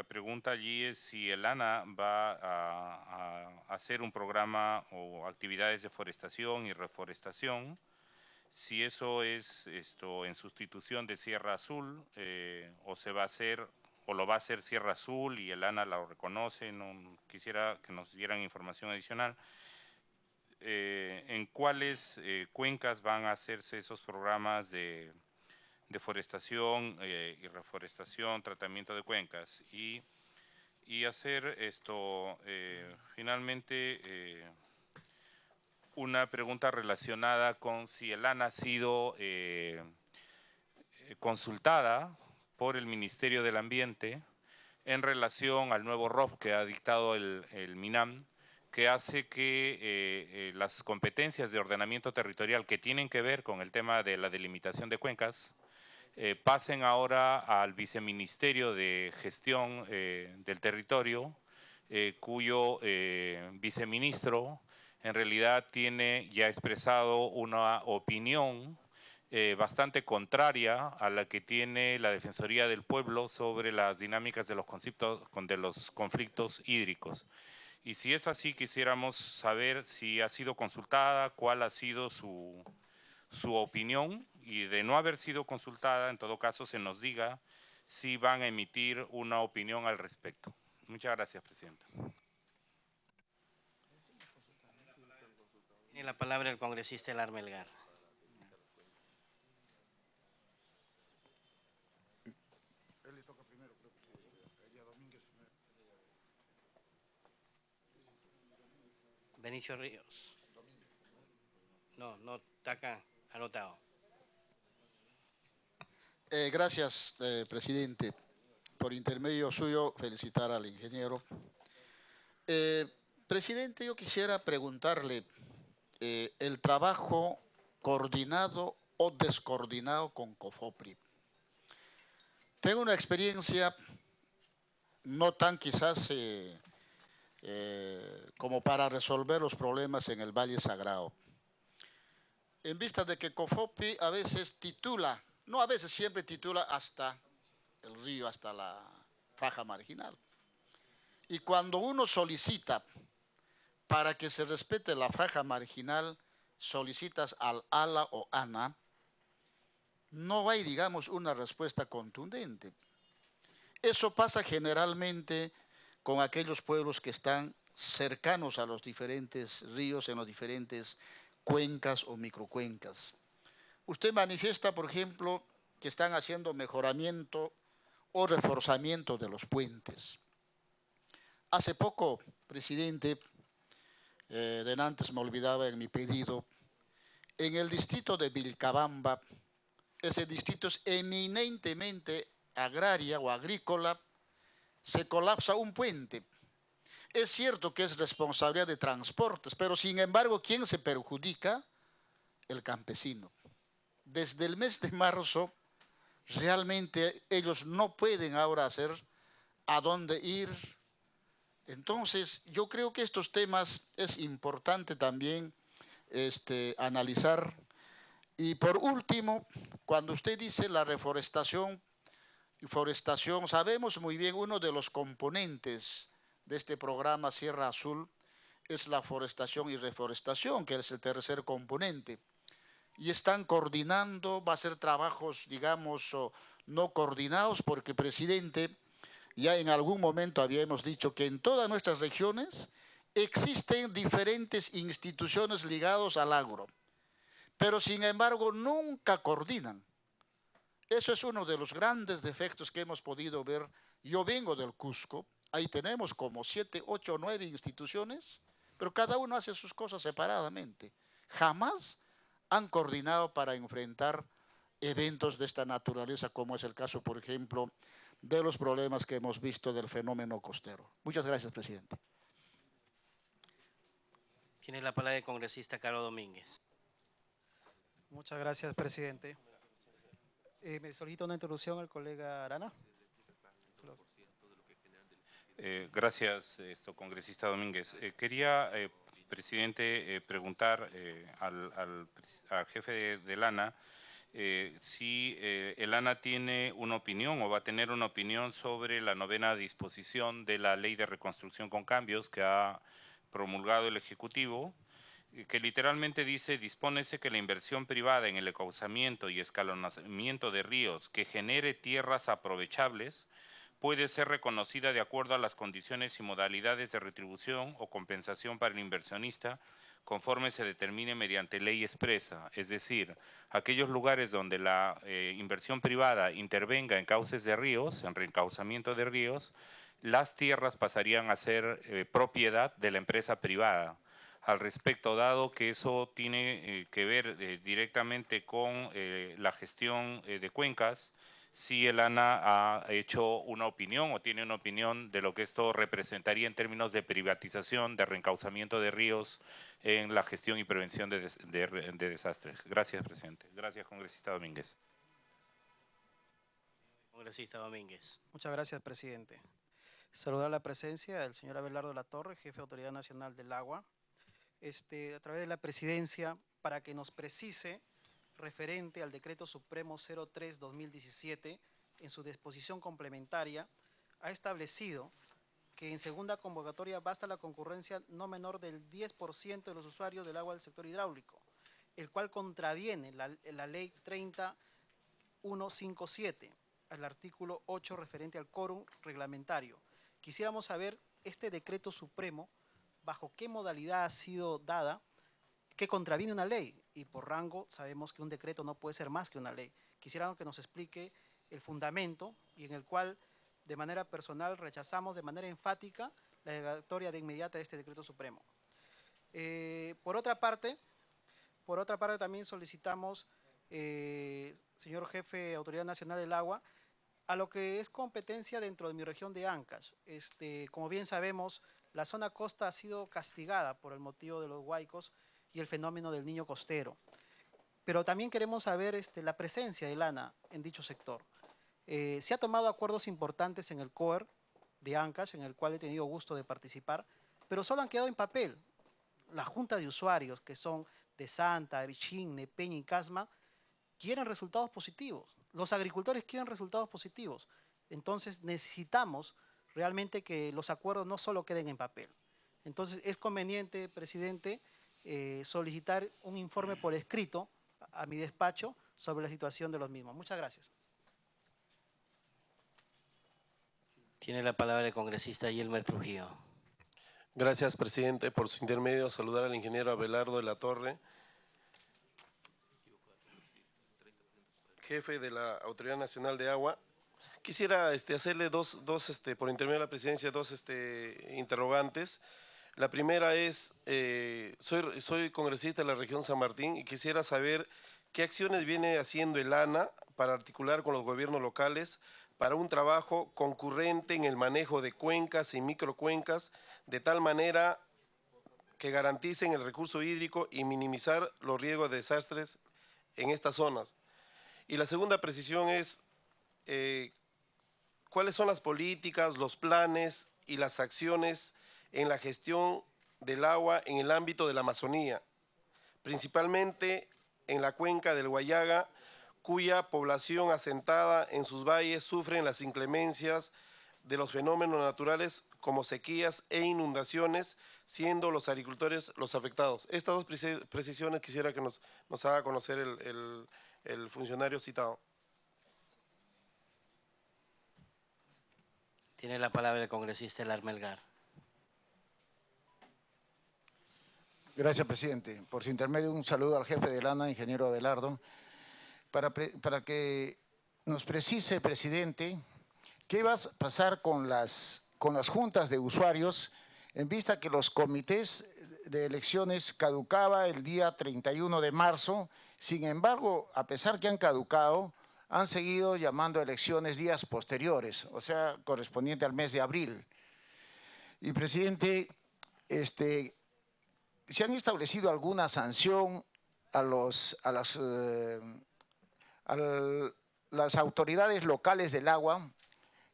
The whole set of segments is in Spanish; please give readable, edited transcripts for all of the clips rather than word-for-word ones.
la pregunta allí es si el ANA va a hacer un programa o actividades de forestación y reforestación, si eso es en sustitución de Sierra Azul, o se va a hacer o lo va a hacer Sierra Azul y el ANA lo reconoce. No, quisiera que nos dieran información adicional. ¿En cuáles cuencas van a hacerse esos programas de deforestación y reforestación, tratamiento de cuencas? Y hacer finalmente una pregunta relacionada con si el ANA ha sido consultada por el Ministerio del Ambiente en relación al nuevo ROP que ha dictado el MINAM, que hace que las competencias de ordenamiento territorial que tienen que ver con el tema de la delimitación de cuencas pasen ahora al Viceministerio de Gestión del Territorio, cuyo viceministro en realidad tiene ya expresado una opinión bastante contraria a la que tiene la Defensoría del Pueblo sobre las dinámicas de los conflictos hídricos. Y si es así, quisiéramos saber si ha sido consultada, cuál ha sido su opinión, y de no haber sido consultada, en todo caso, se nos diga si van a emitir una opinión al respecto. Muchas gracias, Presidenta. Tiene la palabra el congresista Elar Melgar. Benicio Ríos. No, está acá, anotado. Gracias, presidente. Por intermedio suyo, felicitar al ingeniero. Presidente, yo quisiera preguntarle el trabajo coordinado o descoordinado con COFOPRI. Tengo una experiencia no tan quizás como para resolver los problemas en el Valle Sagrado. En vista de que COFOPRI a veces titula, no a veces, siempre titula hasta el río, hasta la faja marginal. Y cuando uno solicita para que se respete la faja marginal, solicitas al ALA o ANA, no hay, digamos, una respuesta contundente. Eso pasa generalmente con aquellos pueblos que están cercanos a los diferentes ríos, en los diferentes cuencas o microcuencas. Usted manifiesta, por ejemplo, que están haciendo mejoramiento o reforzamiento de los puentes. Hace poco, presidente, de antes me olvidaba en mi pedido, en el distrito de Vilcabamba, ese distrito es eminentemente agraria o agrícola, se colapsa un puente. Es cierto que es responsabilidad de transportes, pero sin embargo, ¿quién se perjudica? El campesino. Desde el mes de marzo, realmente ellos no pueden ahora hacer a dónde ir. Entonces, yo creo que estos temas es importante también analizar. Y por último, cuando usted dice la reforestación y forestación, sabemos muy bien uno de los componentes de este programa Sierra Azul es la forestación y reforestación, que es el tercer componente. Y están coordinando, va a ser trabajos, digamos, no coordinados, porque, presidente, ya en algún momento habíamos dicho que en todas nuestras regiones existen diferentes instituciones ligadas al agro, pero sin embargo nunca coordinan. Eso es uno de los grandes defectos que hemos podido ver. Yo vengo del Cusco, ahí tenemos como 7, 8, 9 instituciones, pero cada uno hace sus cosas separadamente. Jamás han coordinado para enfrentar eventos de esta naturaleza, como es el caso, por ejemplo, de los problemas que hemos visto del fenómeno costero. Muchas gracias, presidente. Tiene la palabra el congresista Carlos Domínguez. Muchas gracias, presidente. Me solicita una introducción al colega Arana. Gracias, congresista Domínguez. Quería, presidente, preguntar al jefe del ANA si el ANA tiene una opinión o va a tener una opinión sobre la 9ª disposición de la Ley de Reconstrucción con Cambios que ha promulgado el Ejecutivo, que literalmente dice: dispónese que la inversión privada en el encauzamiento y escalonamiento de ríos que genere tierras aprovechables puede ser reconocida de acuerdo a las condiciones y modalidades de retribución o compensación para el inversionista conforme se determine mediante ley expresa. Es decir, aquellos lugares donde la inversión privada intervenga en cauces de ríos, en reencauzamiento de ríos, las tierras pasarían a ser propiedad de la empresa privada. Al respecto, dado que eso tiene que ver directamente con la gestión de cuencas, si el ANA ha hecho una opinión o tiene una opinión de lo que esto representaría en términos de privatización, de reencauzamiento de ríos en la gestión y prevención de desastres. Gracias, presidente. Gracias, congresista Domínguez. Congresista Domínguez. Muchas gracias, presidente. Saludar la presencia del señor Abelardo Latorre, jefe de Autoridad Nacional del Agua, a través de la presidencia, para que nos precise referente al Decreto Supremo 03-2017, en su disposición complementaria, ha establecido que en segunda convocatoria basta la concurrencia no menor del 10% de los usuarios del agua del sector hidráulico, el cual contraviene la Ley 30157, al artículo 8 referente al quórum reglamentario. Quisiéramos saber este Decreto Supremo, bajo qué modalidad ha sido dada, que contraviene una ley, y por rango sabemos que un decreto no puede ser más que una ley. Quisiera que nos explique el fundamento y en el cual de manera personal rechazamos de manera enfática la derogatoria de inmediata de este Decreto Supremo. Por otra parte también solicitamos, señor jefe de Autoridad Nacional del Agua, a lo que es competencia dentro de mi región de Ancash. Como bien sabemos, la zona costa ha sido castigada por el motivo de los huaicos y el fenómeno del niño costero. Pero también queremos saber la presencia del ANA en dicho sector. Se ha tomado acuerdos importantes en el COER de Ancash, en el cual he tenido gusto de participar, pero solo han quedado en papel. La junta de usuarios, que son de Santa, Erichín, Nepeña y Casma, quieren resultados positivos. Los agricultores quieren resultados positivos. Entonces necesitamos realmente que los acuerdos no solo queden en papel. Entonces es conveniente, presidente, solicitar un informe por escrito a mi despacho sobre la situación de los mismos. Muchas gracias. Tiene la palabra el congresista Yelmer Trujillo. Gracias, presidente. Por su intermedio, saludar al ingeniero Abelardo de la Torre, jefe de la Autoridad Nacional de Agua. Quisiera hacerle por intermedio de la presidencia, dos interrogantes. La primera es, soy congresista de la región San Martín y quisiera saber qué acciones viene haciendo el ANA para articular con los gobiernos locales para un trabajo concurrente en el manejo de cuencas y microcuencas, de tal manera que garanticen el recurso hídrico y minimizar los riesgos de desastres en estas zonas. Y la segunda precisión es, ¿cuáles son las políticas, los planes y las acciones en la gestión del agua en el ámbito de la Amazonía, principalmente en la cuenca del Guallaga, cuya población asentada en sus valles sufren las inclemencias de los fenómenos naturales como sequías e inundaciones, siendo los agricultores los afectados? Estas dos precisiones quisiera que nos haga conocer el funcionario citado. Tiene la palabra el congresista Elar Melgar. Gracias, presidente. Por su intermedio, un saludo al jefe del ANA, ingeniero Abelardo, para que nos precise, presidente, qué va a pasar con las juntas de usuarios en vista que los comités de elecciones caducaba el día 31 de marzo. Sin embargo, a pesar que han caducado, han seguido llamando a elecciones días posteriores, o sea, correspondiente al mes de abril. Y, presidente, ¿se han establecido alguna sanción a las autoridades locales del agua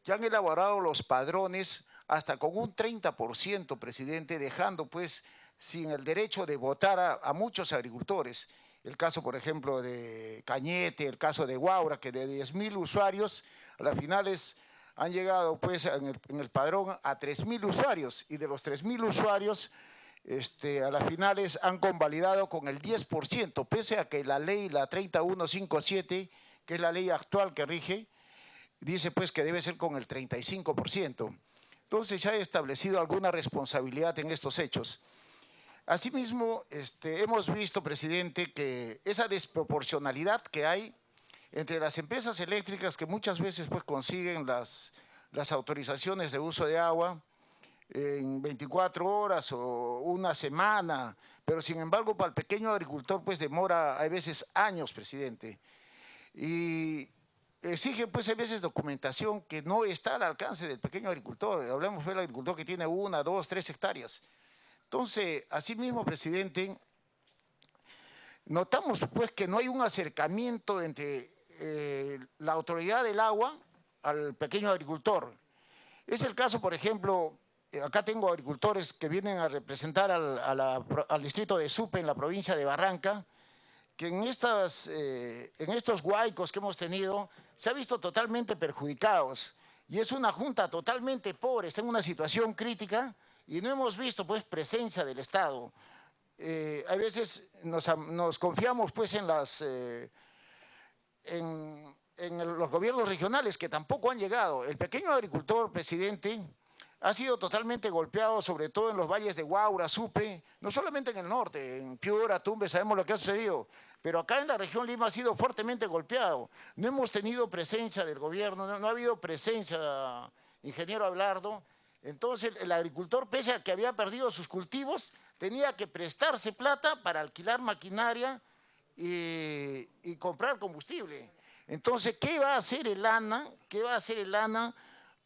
que han elaborado los padrones hasta con un 30%, presidente, dejando pues sin el derecho de votar a muchos agricultores? el caso, por ejemplo, de Cañete, el caso de Huaura, que de 10.000 usuarios, a las finales han llegado pues en el padrón a 3.000 usuarios, y de los 3.000 usuarios, a las finales han convalidado con el 10%, pese a que la ley, la 3157, que es la ley actual que rige, dice pues que debe ser con el 35%. Entonces ya he establecido alguna responsabilidad en estos hechos. Asimismo, hemos visto, presidente, que esa desproporcionalidad que hay entre las empresas eléctricas que muchas veces pues consiguen las autorizaciones de uso de agua en 24 horas o una semana, pero sin embargo para el pequeño agricultor pues demora a veces años, presidente. Y exige pues a veces documentación que no está al alcance del pequeño agricultor. Hablamos del agricultor que tiene 1, 2, 3 hectáreas. Entonces, asimismo, presidente, notamos pues que no hay un acercamiento entre la autoridad del agua al pequeño agricultor. Es el caso, por ejemplo, acá tengo agricultores que vienen a representar al distrito de Supe en la provincia de Barranca, que en estos huaicos que hemos tenido se ha visto totalmente perjudicados, y es una junta totalmente pobre, está en una situación crítica y no hemos visto pues presencia del Estado. A veces nos confiamos pues en los gobiernos regionales, que tampoco han llegado. El pequeño agricultor, presidente, ha sido totalmente golpeado, sobre todo en los valles de Huaura, Supe, no solamente en el norte, en Piura, Tumbes, sabemos lo que ha sucedido, pero acá en la región Lima ha sido fuertemente golpeado. No hemos tenido presencia del gobierno, no ha habido presencia, ingeniero Abelardo. Entonces el agricultor, pese a que había perdido sus cultivos, tenía que prestarse plata para alquilar maquinaria y comprar combustible. Entonces, ¿qué va a hacer el ANA? ¿Qué va a hacer el ANA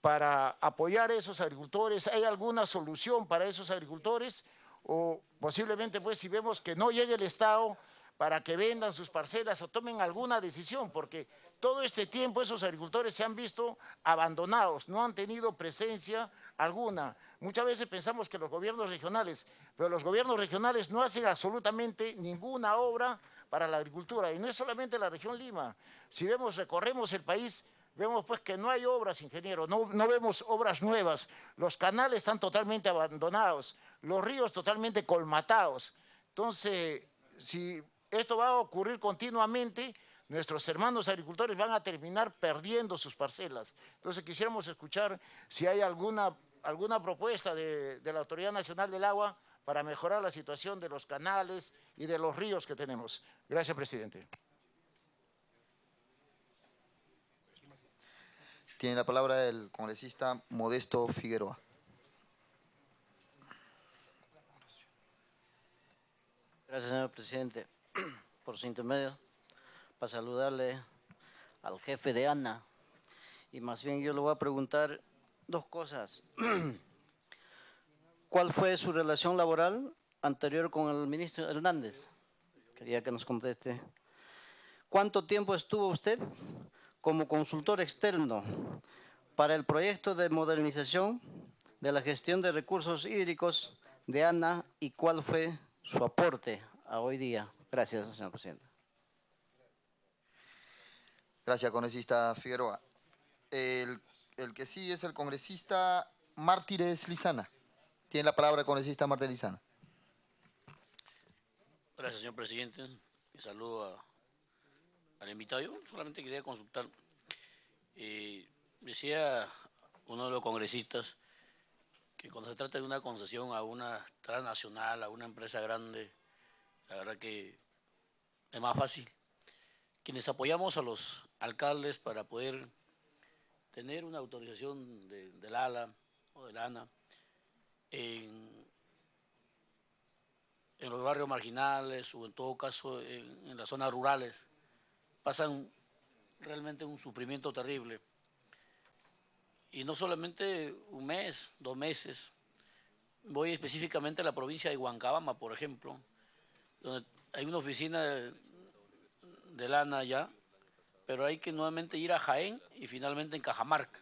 para apoyar a esos agricultores? ¿Hay alguna solución para esos agricultores? O posiblemente, pues, si vemos que no llegue el Estado para que vendan sus parcelas o tomen alguna decisión, porque todo este tiempo esos agricultores se han visto abandonados, no han tenido presencia alguna. Muchas veces pensamos que los gobiernos regionales, pero los gobiernos regionales no hacen absolutamente ninguna obra para la agricultura, y no es solamente la región Lima. Si recorremos el país, vemos pues que no hay obras, ingeniero, no vemos obras nuevas, los canales están totalmente abandonados, los ríos totalmente colmatados. Entonces, si esto va a ocurrir continuamente, nuestros hermanos agricultores van a terminar perdiendo sus parcelas. Entonces, quisiéramos escuchar si hay alguna propuesta de la Autoridad Nacional del Agua para mejorar la situación de los canales y de los ríos que tenemos. Gracias, presidente. Tiene la palabra el congresista Modesto Figueroa. Gracias, señor presidente. Por su intermedio, para saludarle al jefe de ANA. Y más bien yo le voy a preguntar dos cosas. ¿Cuál fue su relación laboral anterior con el ministro Hernández? Quería que nos conteste. ¿Cuánto tiempo estuvo usted como consultor externo para el proyecto de modernización de la gestión de recursos hídricos de ANA, y cuál fue su aporte a hoy día? Gracias, señor presidente. Gracias, congresista Figueroa. El que sigue es el congresista Mártires Lizana. Tiene la palabra el congresista Mártires Lizana. Gracias, señor presidente. Un saludo al invitado. Yo solamente quería consultar. Decía uno de los congresistas que cuando se trata de una concesión a una transnacional, a una empresa grande, la verdad que es más fácil. Quienes apoyamos a los alcaldes para poder tener una autorización del ALA o del ANA en los barrios marginales o en todo caso en las zonas rurales, pasan realmente un sufrimiento terrible. Y no solamente un mes, 2 meses. Voy específicamente a la provincia de Huancabamba, por ejemplo, donde hay una oficina del ANA allá, pero hay que nuevamente ir a Jaén y finalmente en Cajamarca.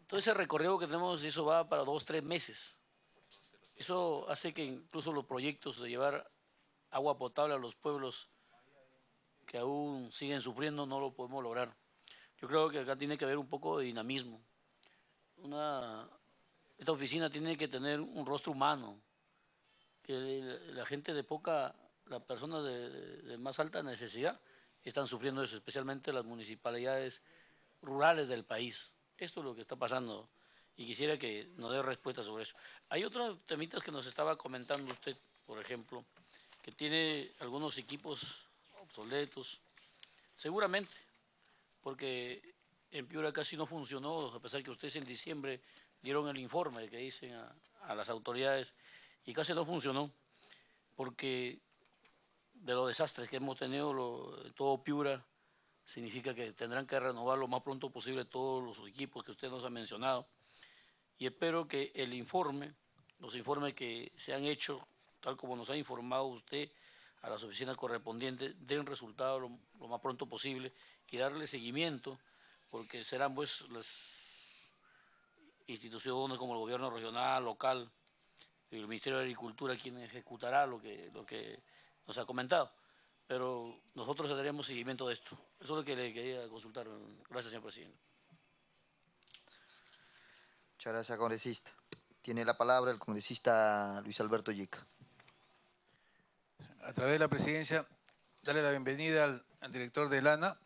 Todo ese recorrido que tenemos, eso va para 2, 3 meses. Eso hace que incluso los proyectos de llevar agua potable a los pueblos que aún siguen sufriendo, no lo podemos lograr. Yo creo que acá tiene que haber un poco de dinamismo. Esta oficina tiene que tener un rostro humano, que la gente las personas de más alta necesidad están sufriendo eso, especialmente las municipalidades rurales del país. Esto es lo que está pasando y quisiera que nos dé respuesta sobre eso. Hay otros temitas que nos estaba comentando usted, por ejemplo, que tiene algunos equipos obsoletos, seguramente, porque en Piura casi no funcionó, a pesar que ustedes en diciembre dieron el informe que dicen a las autoridades y casi no funcionó, porque de los desastres que hemos tenido todo Piura, significa que tendrán que renovar lo más pronto posible todos los equipos que usted nos ha mencionado. Y espero que los informes que se han hecho, tal como nos ha informado usted a las oficinas correspondientes, den resultado lo más pronto posible y darle seguimiento, porque serán pues las instituciones como el gobierno regional, local, y el Ministerio de Agricultura quien ejecutará lo que nos ha comentado. Pero nosotros daremos seguimiento de esto. Eso es lo que le quería consultar. Gracias, señor presidente. Muchas gracias, congresista. Tiene la palabra el congresista Luis Alberto Yica. A través de la presidencia, darle la bienvenida al director del ANA.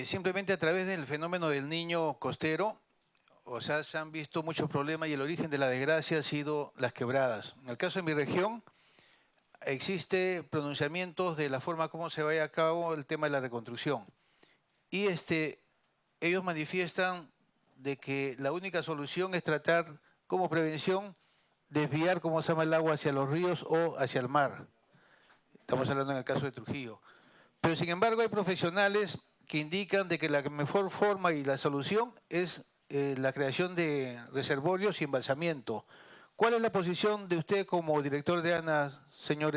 Simplemente a través del fenómeno del niño costero, o sea, se han visto muchos problemas y el origen de la desgracia ha sido las quebradas. En el caso de mi región, existe pronunciamientos de la forma como se vaya a cabo el tema de la reconstrucción. Y ellos manifiestan de que la única solución es tratar como prevención desviar, como se llama, el agua hacia los ríos o hacia el mar. Estamos hablando en el caso de Trujillo. Pero sin embargo hay profesionales que indican de que la mejor forma y la solución es la creación de reservorios y embalsamiento. ¿Cuál es la posición de usted como director de ANA, señor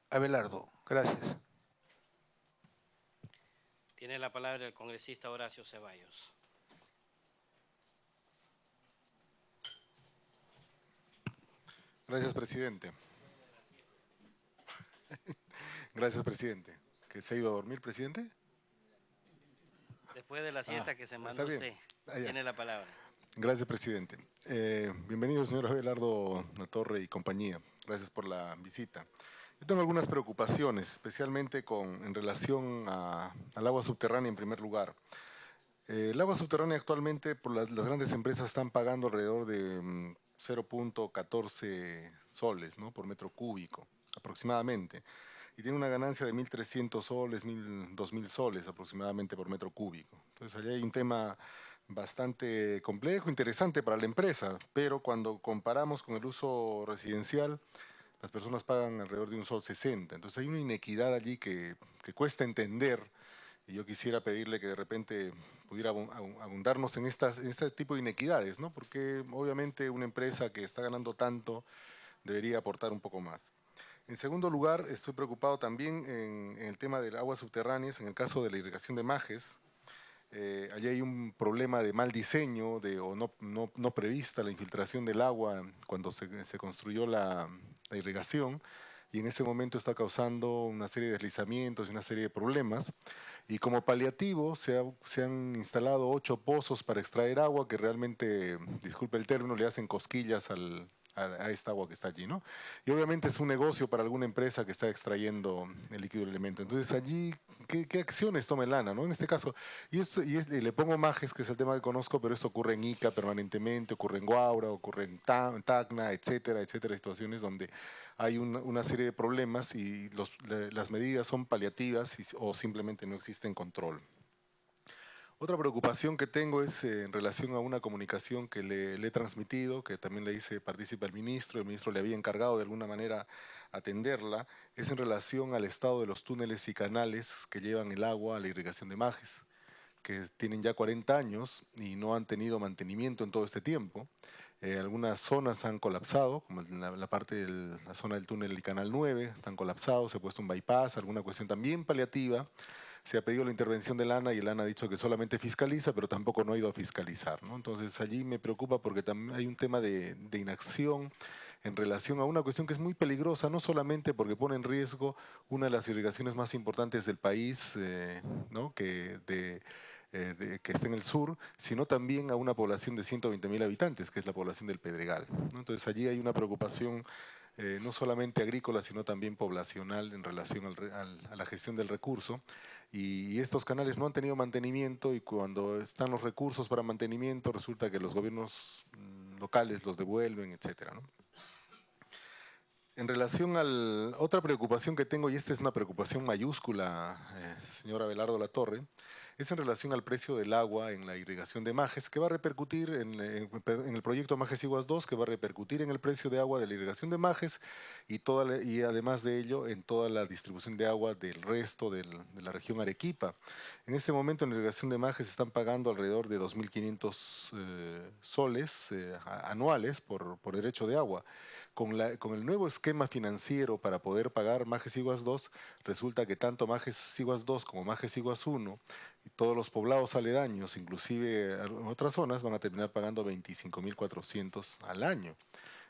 Abelardo? Gracias. Tiene la palabra el congresista Horacio Ceballos. Gracias, presidente. Gracias, presidente. ¿Que se ha ido a dormir, presidente? Después de la siesta que se mandó usted, tiene la palabra. Gracias, presidente. Bienvenido, señor Abelardo Latorre y compañía. Gracias por la visita. Yo tengo algunas preocupaciones, especialmente en relación al agua subterránea en primer lugar. El agua subterránea actualmente, por las grandes empresas, están pagando alrededor de 0.14 soles, ¿no?, por metro cúbico, aproximadamente. Y tiene una ganancia de 1.300 soles, 2.000 soles aproximadamente por metro cúbico. Entonces, allí hay un tema bastante complejo, interesante para la empresa, pero cuando comparamos con el uso residencial, las personas pagan alrededor de 1.60 sol. Entonces hay una inequidad allí que cuesta entender, y yo quisiera pedirle que de repente pudiera abundarnos en este tipo de inequidades, ¿no? Porque obviamente una empresa que está ganando tanto debería aportar un poco más. En segundo lugar, estoy preocupado también en el tema de aguas subterráneas, en el caso de la irrigación de Majes. Allí hay un problema de mal diseño o no prevista la infiltración del agua cuando se construyó la irrigación, y en este momento está causando una serie de deslizamientos y una serie de problemas. Y como paliativo se han instalado 8 pozos para extraer agua que realmente, disculpe el término, le hacen cosquillas a esta agua que está allí, ¿no? Y obviamente es un negocio para alguna empresa que está extrayendo el líquido del elemento. Entonces allí, ¿qué acciones toma el ANA, ¿no? En este caso, y le pongo Majes, que es el tema que conozco, pero esto ocurre en Ica permanentemente, ocurre en Guaura, ocurre en Tacna, etcétera, situaciones donde hay una serie de problemas y las medidas son paliativas o simplemente no existen control. Otra preocupación que tengo es en relación a una comunicación que le he transmitido, que también le hice partícipe al ministro. El ministro le había encargado de alguna manera atenderla, es en relación al estado de los túneles y canales que llevan el agua a la irrigación de Majes, que tienen ya 40 años y no han tenido mantenimiento en todo este tiempo. Algunas zonas han colapsado, como la parte de la zona del túnel y canal 9, están colapsados, se ha puesto un bypass, alguna cuestión también paliativa. Se ha pedido la intervención del ANA y el ANA ha dicho que solamente fiscaliza, pero tampoco no ha ido a fiscalizar, ¿no? Entonces allí me preocupa porque también hay un tema de inacción en relación a una cuestión que es muy peligrosa, no solamente porque pone en riesgo una de las irrigaciones más importantes del país, ¿no? que está en el sur, sino también a una población de 120.000 habitantes, que es la población del Pedregal, ¿no? Entonces allí hay una preocupación no solamente agrícola, sino también poblacional en relación a la gestión del recurso. Y estos canales no han tenido mantenimiento, y cuando están los recursos para mantenimiento, resulta que los gobiernos locales los devuelven, etcétera, ¿no? En relación a otra preocupación que tengo, y esta es una preocupación mayúscula, señor Abelardo Latorre, es en relación al precio del agua en la irrigación de Majes, que va a repercutir en el proyecto Majes Iguas 2, que va a repercutir en el precio de agua de la irrigación de Majes y además de ello en toda la distribución de agua del resto de la región Arequipa. En este momento en la irrigación de Majes están pagando alrededor de 2.500 soles anuales por derecho de agua. Con el nuevo esquema financiero para poder pagar Majes Iguas 2, resulta que tanto Majes Iguas 2 como Majes Iguas 1 y todos los poblados aledaños, inclusive en otras zonas, van a terminar pagando 25.400 al año.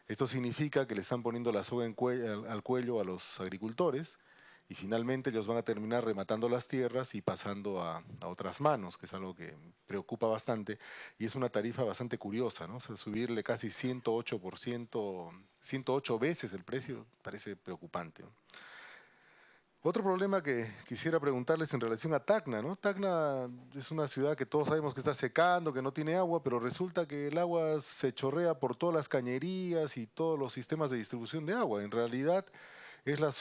Esto significa que le están poniendo la soga al cuello a los agricultores, y finalmente ellos van a terminar rematando las tierras y pasando a otras manos, que es algo que preocupa bastante, y es una tarifa bastante curiosa, ¿no? O sea, subirle casi 108%, 108 veces el precio, parece preocupante, ¿no? Otro problema que quisiera preguntarles en relación a Tacna, ¿no? Tacna es una ciudad que todos sabemos que está secando, que no tiene agua, pero resulta que el agua se chorrea por todas las cañerías y todos los sistemas de distribución de agua. En realidad es la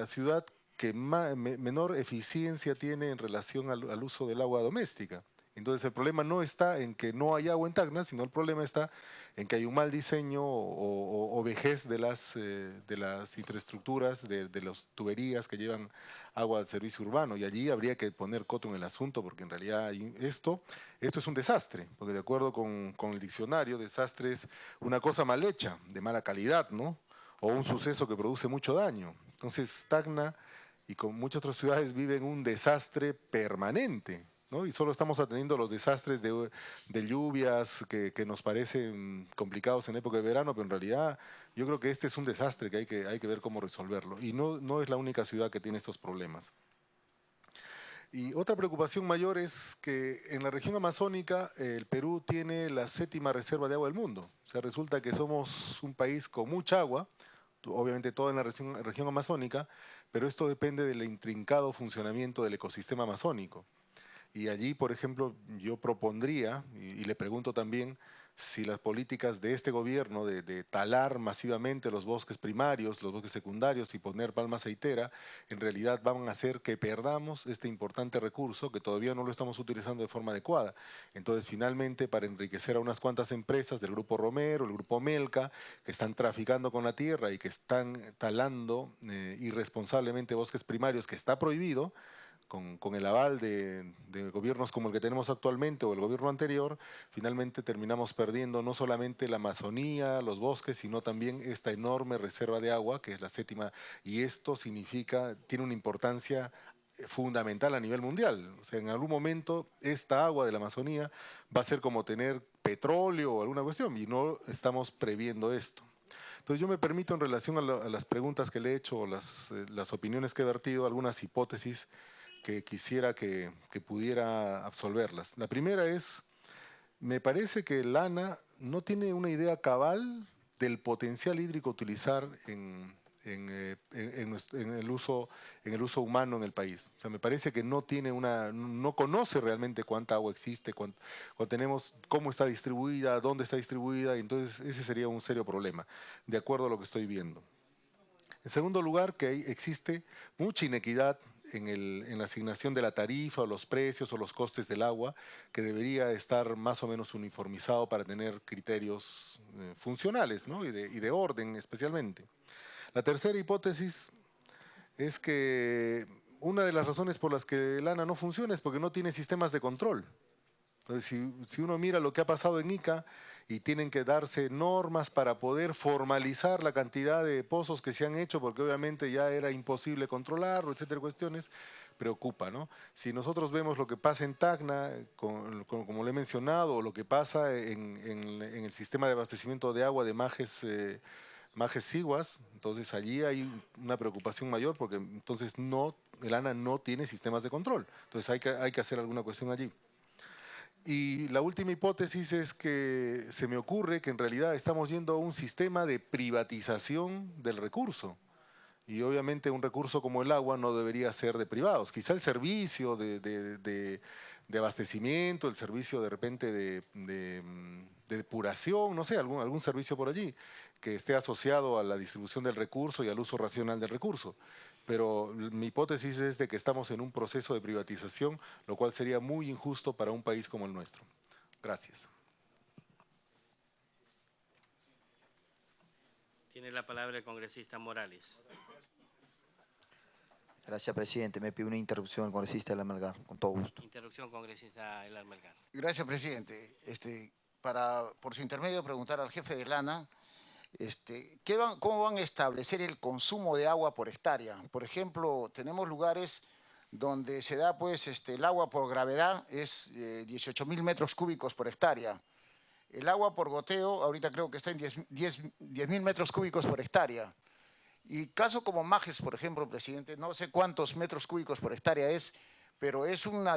ciudad que menor eficiencia tiene en relación al uso del agua doméstica. Entonces el problema no está en que no hay agua en Tacna, sino el problema está en que hay un mal diseño o vejez de las infraestructuras, de las tuberías que llevan agua al servicio urbano. Y allí habría que poner coto en el asunto, porque en realidad esto es un desastre, porque de acuerdo con el diccionario, desastre es una cosa mal hecha, de mala calidad, ¿no? O un suceso que produce mucho daño. Entonces Tacna y con muchas otras ciudades viven un desastre permanente, ¿no? Y solo estamos atendiendo los desastres de lluvias que nos parecen complicados en época de verano, pero en realidad yo creo que este es un desastre que hay que ver cómo resolverlo. Y no es la única ciudad que tiene estos problemas. Y otra preocupación mayor es que en la región amazónica el Perú tiene la 7ª reserva de agua del mundo. O sea, resulta que somos un país con mucha agua, obviamente toda en la región amazónica, pero esto depende del intrincado funcionamiento del ecosistema amazónico. Y allí, por ejemplo, yo propondría, y le pregunto también, si las políticas de este gobierno de talar masivamente los bosques primarios, los bosques secundarios y poner palma aceitera, en realidad van a hacer que perdamos este importante recurso que todavía no lo estamos utilizando de forma adecuada. Entonces, finalmente, para enriquecer a unas cuantas empresas del Grupo Romero, el Grupo Melca, que están traficando con la tierra y que están talando irresponsablemente bosques primarios, que está prohibido, con el aval de gobiernos como el que tenemos actualmente o el gobierno anterior, finalmente terminamos perdiendo no solamente la Amazonía, los bosques, sino también esta enorme reserva de agua, que es la 7ª, y esto tiene una importancia fundamental a nivel mundial. O sea, en algún momento esta agua de la Amazonía va a ser como tener petróleo o alguna cuestión, y no estamos previendo esto. Entonces yo me permito, en relación a las preguntas que le he hecho o las opiniones que he vertido, algunas hipótesis que quisiera que pudiera absolverlas. La primera es, me parece que el ANA no tiene una idea cabal del potencial hídrico a utilizar en el uso humano en el país. O sea, me parece que no conoce realmente cuánta agua existe, cómo está distribuida, dónde está distribuida, y entonces ese sería un serio problema, de acuerdo a lo que estoy viendo. En segundo lugar, que existe mucha inequidad en la asignación de la tarifa o los precios o los costes del agua, que debería estar más o menos uniformizado para tener criterios funcionales, ¿no? y de orden especialmente. La tercera hipótesis es que una de las razones por las que el ANA no funciona es porque no tiene sistemas de control. Entonces, si uno mira lo que ha pasado en Ica y tienen que darse normas para poder formalizar la cantidad de pozos que se han hecho, porque obviamente ya era imposible controlarlo, etcétera, cuestiones, preocupa, ¿no? Si nosotros vemos lo que pasa en Tacna, como le he mencionado, o lo que pasa en el sistema de abastecimiento de agua de Majes Majes Siguas, entonces allí hay una preocupación mayor porque entonces el ANA no tiene sistemas de control. Entonces hay que hacer alguna cuestión allí. Y la última hipótesis es que se me ocurre que en realidad estamos yendo a un sistema de privatización del recurso. Y obviamente un recurso como el agua no debería ser de privados. Quizá el servicio de abastecimiento, el servicio de repente de depuración, no sé, algún servicio por allí que esté asociado a la distribución del recurso y al uso racional del recurso. Pero mi hipótesis es de que estamos en un proceso de privatización, lo cual sería muy injusto para un país como el nuestro. Gracias. Tiene la palabra el congresista Morales. Gracias, presidente. Me pide una interrupción el congresista Elar Melgar, con todo gusto. Interrupción, congresista Elar Melgar. Gracias, presidente. Por su intermedio, preguntar al jefe de Lana, ¿cómo van a establecer el consumo de agua por hectárea? Por ejemplo, tenemos lugares donde se da pues, el agua por gravedad es 18.000 metros cúbicos por hectárea. El agua por goteo ahorita creo que está en 10.000 metros cúbicos por hectárea. Y caso como Majes, por ejemplo, presidente, no sé cuántos metros cúbicos por hectárea es, pero es una